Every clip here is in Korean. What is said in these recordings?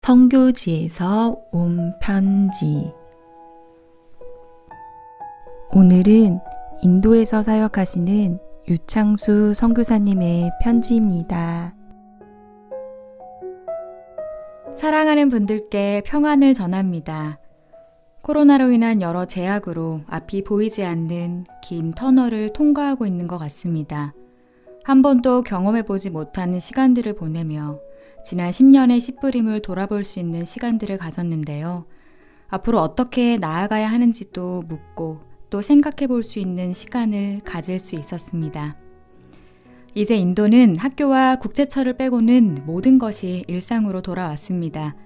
선교지에서 온 편지. 오늘은 인도에서 사역하시는 유창수 선교사님의 편지입니다. 사랑하는 분들께 평안을 전합니다. 코로나로 인한 여러 제약으로 앞이 보이지 않는 긴 터널을 통과하고 있는 것 같습니다. 한 번도 경험해보지 못하는 시간들을 보내며 지난 10년의 씨뿌림을 돌아볼 수 있는 시간들을 가졌는데요. 앞으로 어떻게 나아가야 하는지도 묻고 또 생각해 볼 수 있는 시간을 가질 수 있었습니다. 이제 인도는 학교와 국제철을 빼고는 모든 것이 일상으로 돌아왔습니다.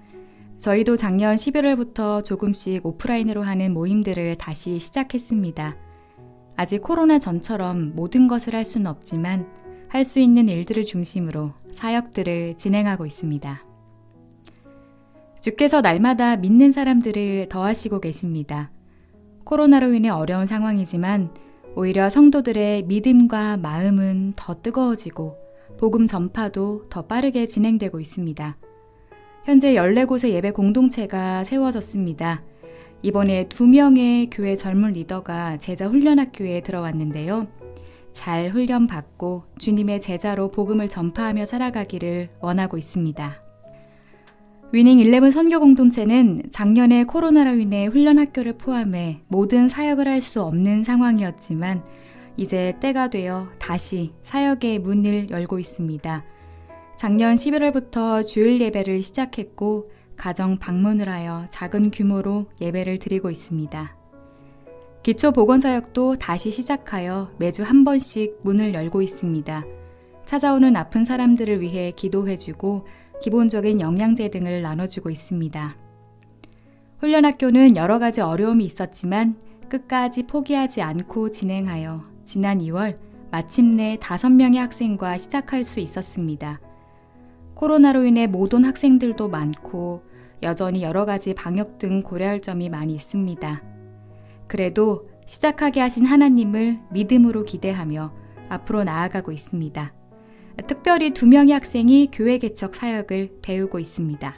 저희도 작년 11월부터 조금씩 오프라인으로 하는 모임들을 다시 시작했습니다. 아직 코로나 전처럼 모든 것을 할 수는 없지만 할 수 있는 일들을 중심으로 사역들을 진행하고 있습니다. 주께서 날마다 믿는 사람들을 더하시고 계십니다. 코로나로 인해 어려운 상황이지만 오히려 성도들의 믿음과 마음은 더 뜨거워지고 복음 전파도 더 빠르게 진행되고 있습니다. 현재 14곳의 예배 공동체가 세워졌습니다. 이번에 2명의 교회 젊은 리더가 제자 훈련학교에 들어왔는데요. 잘 훈련받고 주님의 제자로 복음을 전파하며 살아가기를 원하고 있습니다. 위닝 11 선교 공동체는 작년에 코로나로 인해 훈련학교를 포함해 모든 사역을 할 수 없는 상황이었지만 이제 때가 되어 다시 사역의 문을 열고 있습니다. 작년 11월부터 주일 예배를 시작했고 가정 방문을 하여 작은 규모로 예배를 드리고 있습니다. 기초보건사역도 다시 시작하여 매주 한 번씩 문을 열고 있습니다. 찾아오는 아픈 사람들을 위해 기도해주고 기본적인 영양제 등을 나눠주고 있습니다. 훈련학교는 여러 가지 어려움이 있었지만 끝까지 포기하지 않고 진행하여 지난 2월 마침내 5명의 학생과 시작할 수 있었습니다. 코로나로 인해 못 온 학생들도 많고 여전히 여러 가지 방역 등 고려할 점이 많이 있습니다. 그래도 시작하게 하신 하나님을 믿음으로 기대하며 앞으로 나아가고 있습니다. 특별히 2명의 학생이 교회 개척 사역을 배우고 있습니다.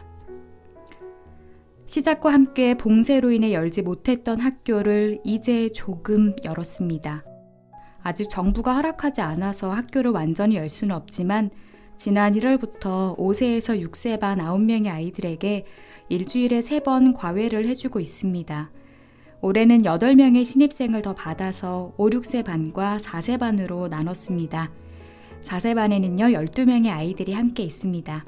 시작과 함께 봉쇄로 인해 열지 못했던 학교를 이제 조금 열었습니다. 아직 정부가 허락하지 않아서 학교를 완전히 열 수는 없지만 지난 1월부터 5세에서 6세 반 9명의 아이들에게 일주일에 3번 과외를 해주고 있습니다. 올해는 8명의 신입생을 더 받아서 5, 6세 반과 4세 반으로 나눴습니다. 4세 반에는요 12명의 아이들이 함께 있습니다.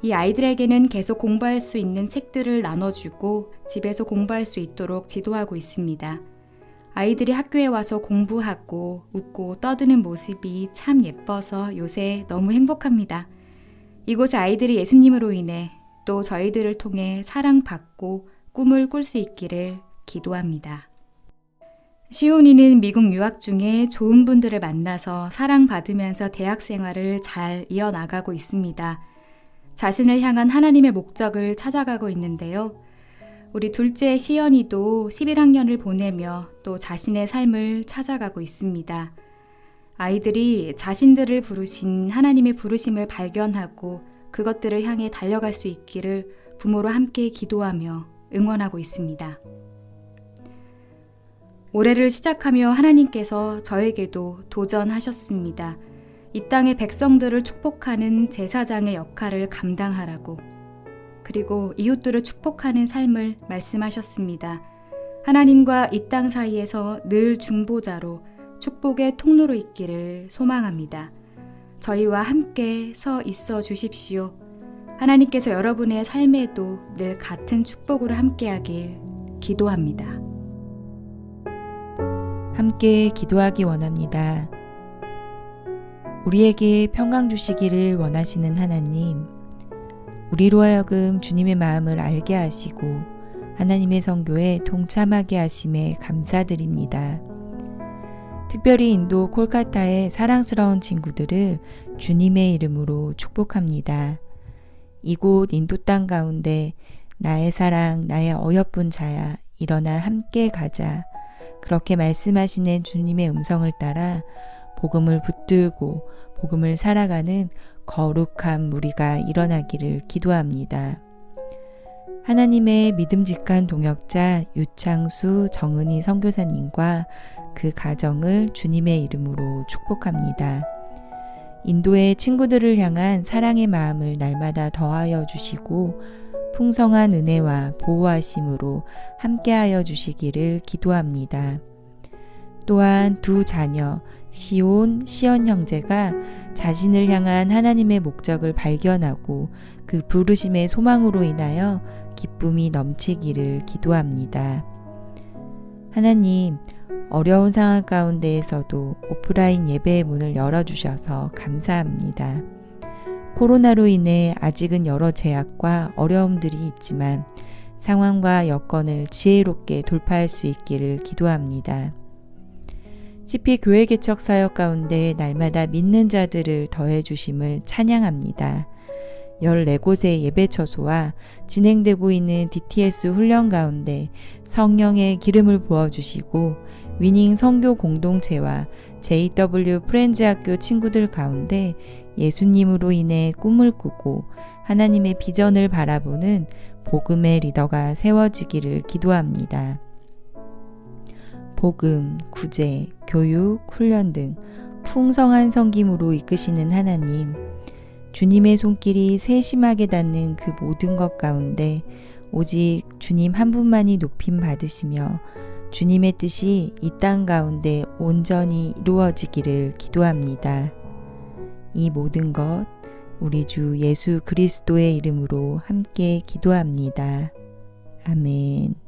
이 아이들에게는 계속 공부할 수 있는 책들을 나눠주고 집에서 공부할 수 있도록 지도하고 있습니다. 아이들이 학교에 와서 공부하고 웃고 떠드는 모습이 참 예뻐서 요새 너무 행복합니다. 이곳의 아이들이 예수님으로 인해 또 저희들을 통해 사랑받고 꿈을 꿀 수 있기를 기도합니다. 시온이는 미국 유학 중에 좋은 분들을 만나서 사랑받으면서 대학 생활을 잘 이어나가고 있습니다. 자신을 향한 하나님의 목적을 찾아가고 있는데요. 우리 둘째 시연이도 11학년을 보내며 또 자신의 삶을 찾아가고 있습니다. 아이들이 자신들을 부르신 하나님의 부르심을 발견하고 그것들을 향해 달려갈 수 있기를 부모로 함께 기도하며 응원하고 있습니다. 올해를 시작하며 하나님께서 저에게도 도전하셨습니다. 이 땅의 백성들을 축복하는 제사장의 역할을 감당하라고, 그리고 이웃들을 축복하는 삶을 말씀하셨습니다. 하나님과 이 땅 사이에서 늘 중보자로 축복의 통로로 있기를 소망합니다. 저희와 함께 서 있어 주십시오. 하나님께서 여러분의 삶에도 늘 같은 축복으로 함께하길 기도합니다. 함께 기도하기 원합니다. 우리에게 평강 주시기를 원하시는 하나님, 우리로 하여금 주님의 마음을 알게 하시고 하나님의 선교에 동참하게 하심에 감사드립니다. 특별히 인도 콜카타의 사랑스러운 친구들을 주님의 이름으로 축복합니다. 이곳 인도 땅 가운데 나의 사랑, 나의 어여쁜 자야, 일어나 함께 가자. 그렇게 말씀하시는 주님의 음성을 따라 복음을 붙들고 복음을 살아가는 거룩한 무리가 일어나기를 기도합니다. 하나님의 믿음직한 동역자 유창수 정은희 선교사님과 그 가정을 주님의 이름으로 축복합니다. 인도의 친구들을 향한 사랑의 마음을 날마다 더하여 주시고 풍성한 은혜와 보호하심으로 함께하여 주시기를 기도합니다. 또한 두 자녀 시온, 시연 형제가 자신을 향한 하나님의 목적을 발견하고 그 부르심의 소망으로 인하여 기쁨이 넘치기를 기도합니다. 하나님, 어려운 상황 가운데에서도 오프라인 예배의 문을 열어주셔서 감사합니다. 코로나로 인해 아직은 여러 제약과 어려움들이 있지만 상황과 여건을 지혜롭게 돌파할 수 있기를 기도합니다. CP 교회 개척 사역 가운데 날마다 믿는 자들을 더해 주심을 찬양합니다. 14곳의 예배 처소와 진행되고 있는 DTS 훈련 가운데 성령의 기름을 부어주시고 위닝 선교 공동체와 JW 프렌즈 학교 친구들 가운데 예수님으로 인해 꿈을 꾸고 하나님의 비전을 바라보는 복음의 리더가 세워지기를 기도합니다. 복음, 구제, 교육, 훈련 등 풍성한 섬김으로 이끄시는 하나님, 주님의 손길이 세심하게 닿는 그 모든 것 가운데 오직 주님 한 분만이 높임 받으시며 주님의 뜻이 이 땅 가운데 온전히 이루어지기를 기도합니다. 이 모든 것 우리 주 예수 그리스도의 이름으로 함께 기도합니다. 아멘.